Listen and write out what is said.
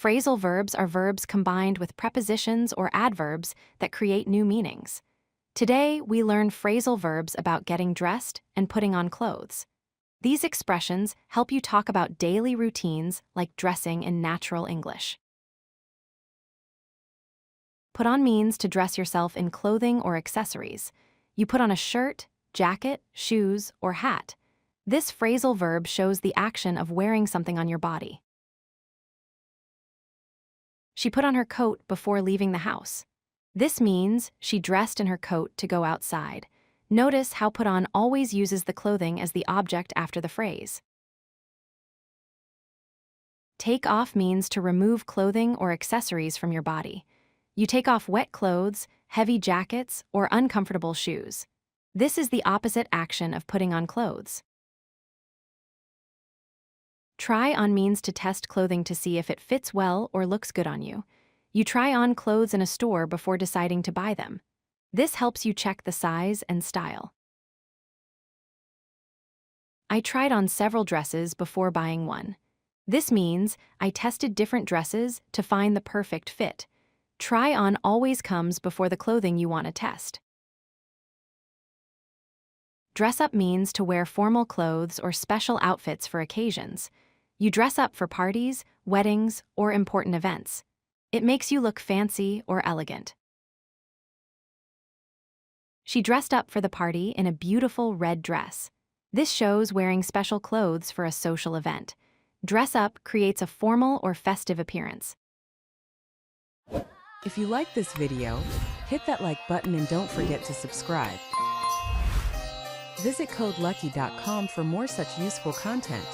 Phrasal verbs are verbs combined with prepositions or adverbs that create new meanings. Today, we learn phrasal verbs about getting dressed and putting on clothes. These expressions help you talk about daily routines like dressing in natural English. Put on means to dress yourself in clothing or accessories. You put on a shirt, jacket, shoes, or hat. This phrasal verb shows the action of wearing something on your body. She put on her coat before leaving the house. This means she dressed in her coat to go outside. Notice how put on always uses the clothing as the object after the phrase. Take off means to remove clothing or accessories from your body. You take off wet clothes, heavy jackets, or uncomfortable shoes. This is the opposite action of putting on clothes. Try on means to test clothing to see if it fits well or looks good on you. You try on clothes in a store before deciding to buy them. This helps you check the size and style. I tried on several dresses before buying one. This means I tested different dresses to find the perfect fit. Try on always comes before the clothing you want to test. Dress up means to wear formal clothes or special outfits for occasions. You dress up for parties, weddings, or important events. It makes you look fancy or elegant. She dressed up for the party in a beautiful red dress. This shows wearing special clothes for a social event. Dress up creates a formal or festive appearance. If you like this video, hit that like button and don't forget to subscribe. Visit codelucky.com for more such useful content.